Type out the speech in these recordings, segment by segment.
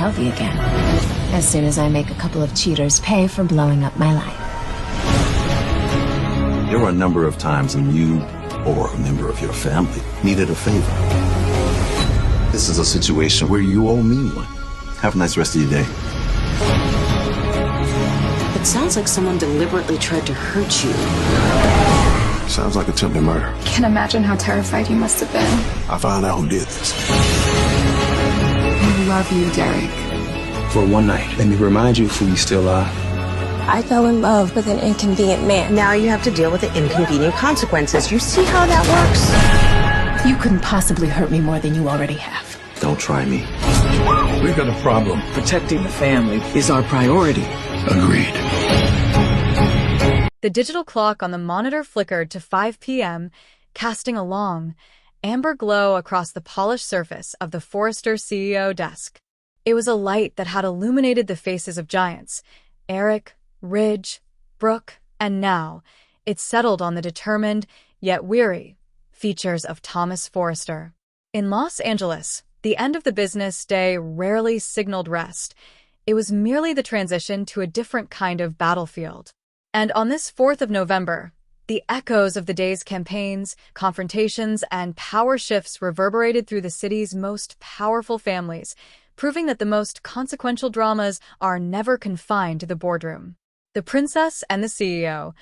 healthy again. As soon as I make a couple of cheaters pay for blowing up my life. There were a number of times when you or a member of your family needed a favor. This is a situation where you owe me one. Have a nice rest of your day. It sounds like someone deliberately tried to hurt you. Sounds like attempted murder. Can't imagine how terrified you must have been. I found out who did this. I love you, Derek. For one night, let me remind you who you still are. I fell in love with an inconvenient man. Now you have to deal with the inconvenient consequences. You see how that works? You couldn't possibly hurt me more than you already have. Don't try me. We got a problem. Protecting the family is our priority. Agreed. The digital clock on the monitor flickered to 5 p.m., casting a long, amber glow across the polished surface of the Forrester CEO desk. It was a light that had illuminated the faces of giants, Eric, Ridge, Brooke, and now it settled on the determined, yet weary, features of Thomas Forrester. In Los Angeles, the end of the business day rarely signaled rest. It was merely the transition to a different kind of battlefield. And on this 4th of November, the echoes of the day's campaigns, confrontations, and power shifts reverberated through the city's most powerful families, proving that the most consequential dramas are never confined to the boardroom. The Princess and the CEO,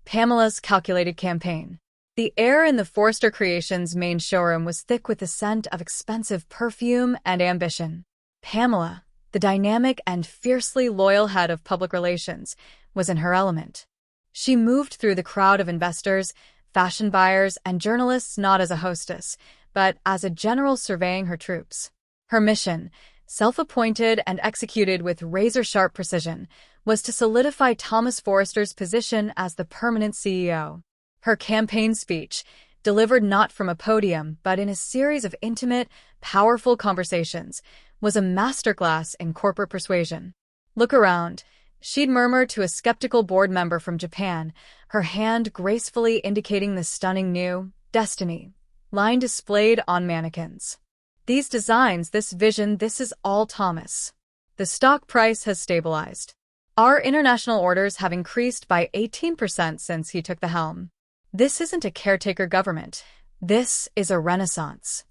Pamela's calculated campaign. The air in the Forrester Creations main showroom was thick with the scent of expensive perfume and ambition. Pamela, the dynamic and fiercely loyal head of public relations, was in her element. She moved through the crowd of investors, fashion buyers, and journalists not as a hostess, but as a general surveying her troops. Her mission, self-appointed and executed with razor-sharp precision, was to solidify Thomas Forrester's position as the permanent CEO. Her campaign speech, delivered not from a podium but in a series of intimate, powerful conversations, was a masterclass in corporate persuasion. "Look around," she'd murmur to a skeptical board member from Japan, her hand gracefully indicating the stunning new Destiny line displayed on mannequins. "These designs, this vision, this is all Thomas. The stock price has stabilized. Our international orders have increased by 18% since he took the helm. This isn't a caretaker government. This is a renaissance."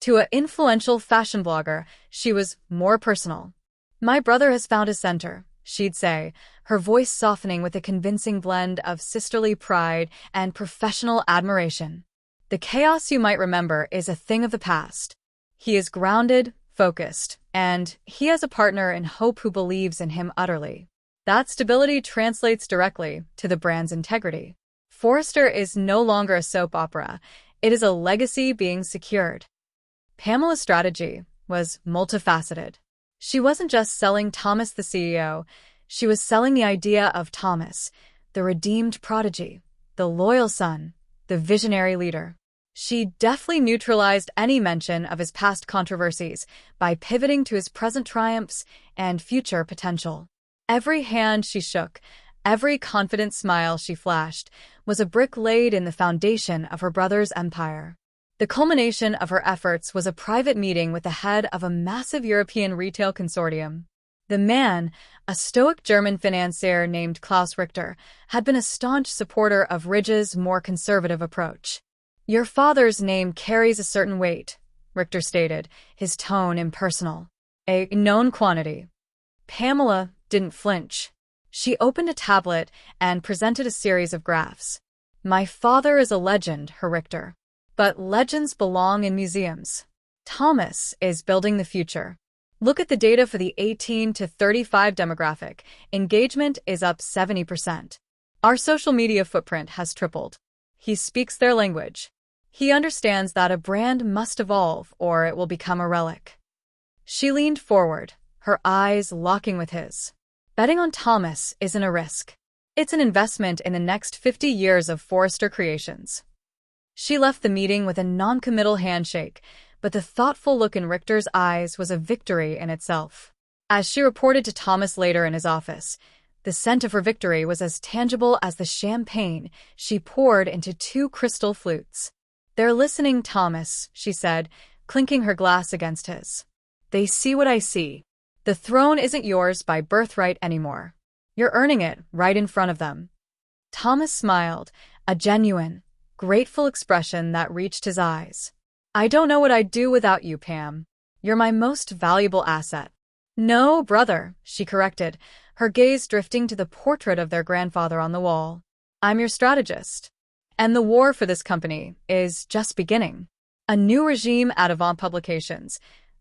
To an influential fashion blogger, she was more personal. "My brother has found his center," she'd say, her voice softening with a convincing blend of sisterly pride and professional admiration. "The chaos you might remember is a thing of the past. He is grounded, focused, and he has a partner in hope who believes in him utterly. That stability translates directly to the brand's integrity. Forrester is no longer a soap opera. It is a legacy being secured." Pamela's strategy was multifaceted. She wasn't just selling Thomas the CEO, she was selling the idea of Thomas, the redeemed prodigy, the loyal son, the visionary leader. She deftly neutralized any mention of his past controversies by pivoting to his present triumphs and future potential. Every hand she shook, every confident smile she flashed, was a brick laid in the foundation of her brother's empire. The culmination of her efforts was a private meeting with the head of a massive European retail consortium. The man, a stoic German financier named Klaus Richter, had been a staunch supporter of Ridge's more conservative approach. "Your father's name carries a certain weight," Richter stated, his tone impersonal. "A known quantity." Pamela didn't flinch. She opened a tablet and presented a series of graphs. "My father is a legend, Herr Richter. But legends belong in museums. Thomas is building the future. Look at the data for the 18 to 35 demographic. Engagement is up 70%. Our social media footprint has tripled. He speaks their language. He understands that a brand must evolve or it will become a relic." She leaned forward, her eyes locking with his. "Betting on Thomas isn't a risk. It's an investment in the next 50 years of Forrester Creations." She left the meeting with a non-committal handshake, but the thoughtful look in Richter's eyes was a victory in itself. As she reported to Thomas later in his office, the scent of her victory was as tangible as the champagne she poured into 2 crystal flutes. "They're listening, Thomas," she said, clinking her glass against his. "They see what I see. The throne isn't yours by birthright anymore. You're earning it right in front of them. Thomas smiled, a genuine, grateful expression that reached his eyes. I don't know what I'd do without you, Pam. You're my most valuable asset. No, brother, she corrected, her gaze drifting to the portrait of their grandfather on the wall. I'm your strategist. And the war for this company is just beginning. A new regime at Avant Publications.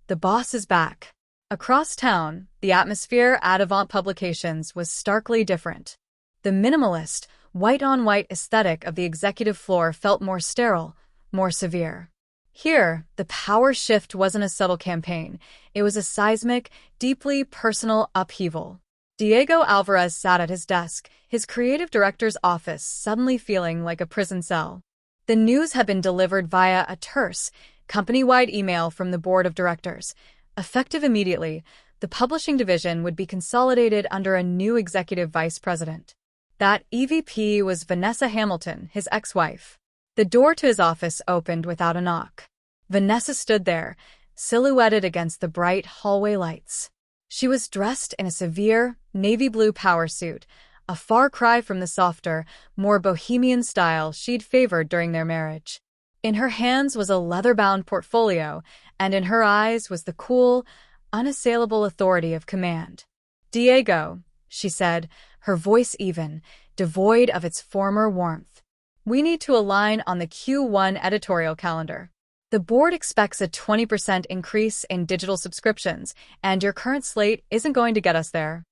The boss is back. Across town, the atmosphere at Avant Publications was starkly different. The minimalist, white-on-white aesthetic of the executive floor felt more sterile, more severe. Here, the power shift wasn't a subtle campaign. It was a seismic, deeply personal upheaval. Diego Alvarez sat at his desk, his creative director's office suddenly feeling like a prison cell. The news had been delivered via a terse, company-wide email from the board of directors. Effective immediately, the publishing division would be consolidated under a new executive vice president. That EVP was Vanessa Hamilton, his ex-wife. The door to his office opened without a knock. Vanessa stood there, silhouetted against the bright hallway lights. She was dressed in a severe, navy blue power suit, a far cry from the softer, more bohemian style she'd favored during their marriage. In her hands was a leather-bound portfolio, and in her eyes was the cool, unassailable authority of command. Diego, she said, her voice even, devoid of its former warmth. We need to align on the Q1 editorial calendar. The board expects a 20% increase in digital subscriptions, and your current slate isn't going to get us there.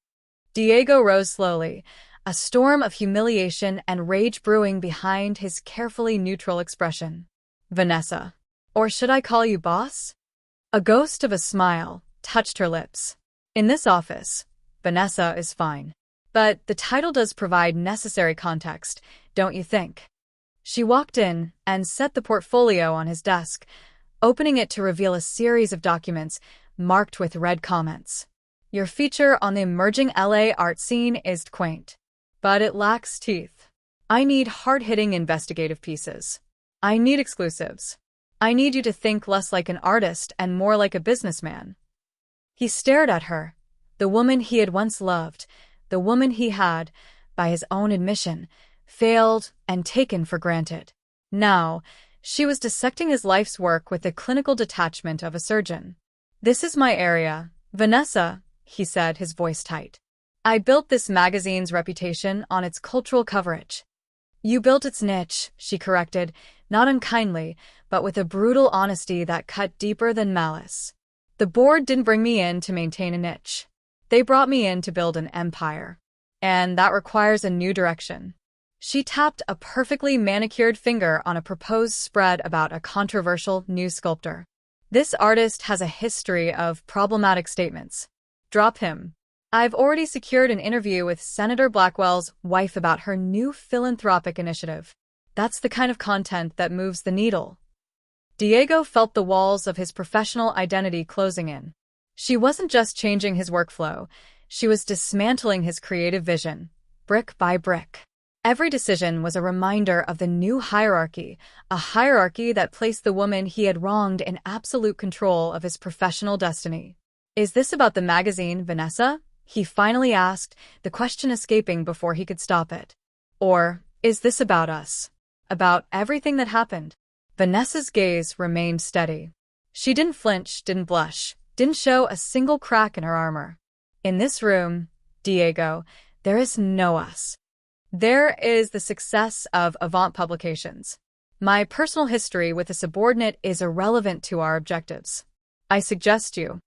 Diego rose slowly, a storm of humiliation and rage brewing behind his carefully neutral expression. Vanessa. Or should I call you boss? A ghost of a smile touched her lips. In this office, Vanessa is fine. But the title does provide necessary context, don't you think? She walked in and set the portfolio on his desk, opening it to reveal a series of documents marked with red comments. Your feature on the emerging LA art scene is quaint, but it lacks teeth. I need hard-hitting investigative pieces. I need exclusives. I need you to think less like an artist and more like a businessman. He stared at her, the woman he had once loved, the woman he had, by his own admission, failed and taken for granted. Now, she was dissecting his life's work with the clinical detachment of a surgeon. This is my area, Vanessa, he said, his voice tight. I built this magazine's reputation on its cultural coverage. You built its niche, she corrected, not unkindly, but with a brutal honesty that cut deeper than malice. The board didn't bring me in to maintain a niche. They brought me in to build an empire. And that requires a new direction. She tapped a perfectly manicured finger on a proposed spread about a controversial new sculptor. This artist has a history of problematic statements. Drop him. I've already secured an interview with Senator Blackwell's wife about her new philanthropic initiative. That's the kind of content that moves the needle. Diego felt the walls of his professional identity closing in. She wasn't just changing his workflow, she was dismantling his creative vision, brick by brick. Every decision was a reminder of the new hierarchy, a hierarchy that placed the woman he had wronged in absolute control of his professional destiny. Is this about the magazine, Vanessa? He finally asked, the question escaping before he could stop it. Or, is this about us? About everything that happened? Vanessa's gaze remained steady. She didn't flinch, didn't blush, didn't show a single crack in her armor. In this room, Diego, there is no us. There is the success of Avant Publications. My personal history with a subordinate is irrelevant to our objectives. I suggest you